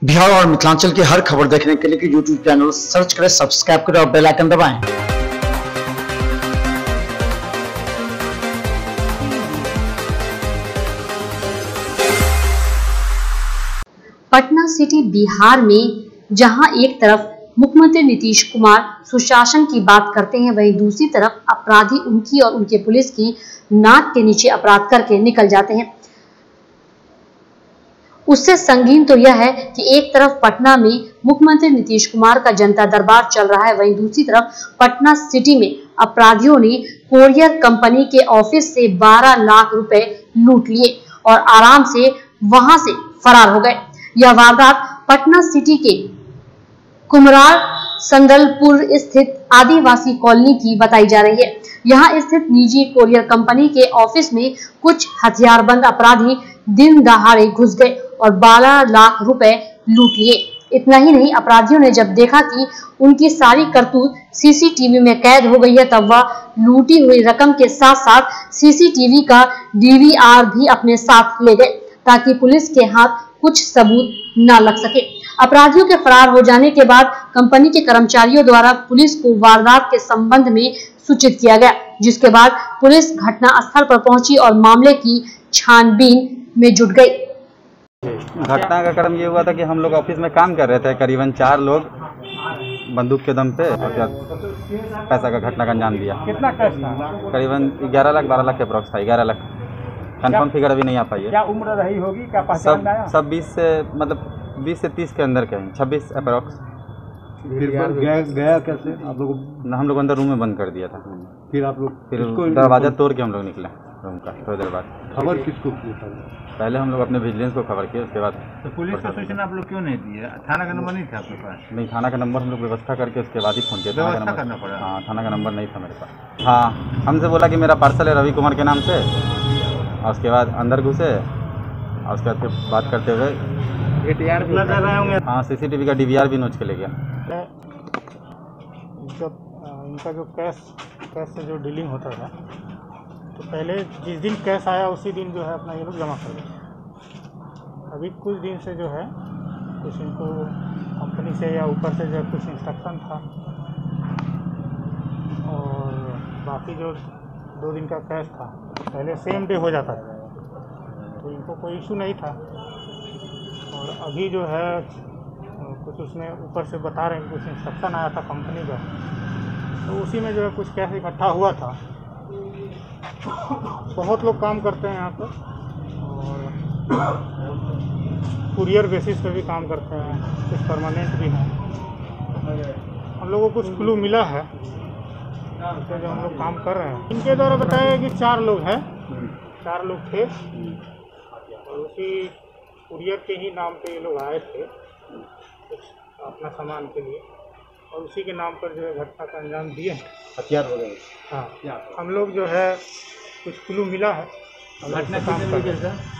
बिहार और मिथिलांचल की हर खबर देखने के लिए यूट्यूब चैनल सर्च करें, सब्सक्राइब करें और बेल आइकन दबाएं। पटना सिटी बिहार में जहां एक तरफ मुख्यमंत्री नीतीश कुमार सुशासन की बात करते हैं, वहीं दूसरी तरफ अपराधी उनकी और उनके पुलिस की नाक के नीचे अपराध करके निकल जाते हैं। उससे संगीन तो यह है कि एक तरफ पटना में मुख्यमंत्री नीतीश कुमार का जनता दरबार चल रहा है, वहीं दूसरी तरफ पटना सिटी में अपराधियों ने कोरियर कंपनी के ऑफिस से 12 लाख रुपए लूट लिए और आराम से वहां से फरार हो गए। यह वारदात पटना सिटी के कुमरार संदलपुर स्थित आदिवासी कॉलोनी की बताई जा रही है। यहां स्थित निजी कोरियर कंपनी के ऑफिस में कुछ हथियारबंद अपराधी दिन दहाड़े घुस गए और 12 लाख रुपए लूट लिए। इतना ही नहीं, अपराधियों ने जब देखा कि उनकी सारी करतूत सीसीटीवी में कैद हो गई है, तब वह लूटी हुई रकम के साथ साथ सीसीटीवी का डीवीआर भी अपने साथ ले गए ताकि पुलिस के हाथ कुछ सबूत न लग सके। अपराधियों के फरार हो जाने के बाद कंपनी के कर्मचारियों द्वारा पुलिस को वारदात के संबंध में सूचित किया गया, जिसके बाद पुलिस घटना स्थल पर पहुंची और मामले की छानबीन में जुट गई। घटना का क्रम ये हुआ था कि हम लोग ऑफिस में काम कर रहे थे, करीबन 4 लोग बंदूक के दम पे और पैसा का घटना का अंजाम दिया। कितना कैश था? करीबन 11 लाख 12 लाख के अप्रोक्स था। 11 लाख कंफर्म फिगर अभी नहीं आ पाई है। क्या उम्र रही होगी, क्या पहचान आया? सब 20 से मतलब 20 से 30 के अंदर के हैं, 26 अप्रोक्स। गया कैसे आप लोग? हम लोग अंदर रूम में बंद कर दिया था। फिर आप लोग दरवाजा तोड़ के हम लोग निकले रूम का। थोड़ी देर बाद खबर किसको की? पहले हम लोग अपने विजिलेंस को खबर किए, उसके बाद तो पुलिस को सूचना आप लोग क्यों नहीं दिए? थाना का नंबर नहीं था आपके पास? नहीं, थाना का नंबर हम लोग व्यवस्था करके उसके बाद ही फोन किया। व्यवस्था करना पड़ा? हाँ, थाना का नंबर नहीं था मेरे पास। हाँ, हमसे बोला कि मेरा पार्सल है रवि कुमार के नाम से, और उसके बाद अंदर घुसे और उसके बाद फिर बात करते हुए एटीआर भी लगा रहे होंगे। हाँ, सीसीटीवी का डीवीआर भी नोच के ले गया। जब इनका जो कैश से जो डीलिंग होता था, तो पहले जिस दिन कैश आया उसी दिन जो है अपना ये लोग जमा कर देते। अभी कुछ दिन से जो है कुछ इनको कंपनी से या ऊपर से जो कुछ इंस्ट्रक्शन था, और बाकी जो 2 दिन का कैश था पहले सेम डे हो जाता था, तो इनको कोई इशू नहीं था। और अभी जो है कुछ उसमें ऊपर से बता रहे हैं, कुछ इंस्ट्रक्शन आया था कंपनी का, तो उसी में जो है कुछ कैश इकट्ठा हुआ था। बहुत लोग काम करते हैं यहाँ पर और कुरियर बेसिस पे भी काम करते हैं, कुछ परमानेंट भी हैं। हम लोगों को कुछ क्लू मिला है जो हम लोग काम कर रहे हैं। इनके द्वारा बताया कि 4 लोग हैं, 4 लोग थे और उसी कुरियर के ही नाम पे ये लोग आए थे कुछ अपना सामान के लिए, और उसी के नाम पर जो है घटना का अंजाम दिए हैं। हथियार हो गए? हाँ, हम लोग जो है कुछ क्लू मिला है, हम लोग काम कर रहे हैं।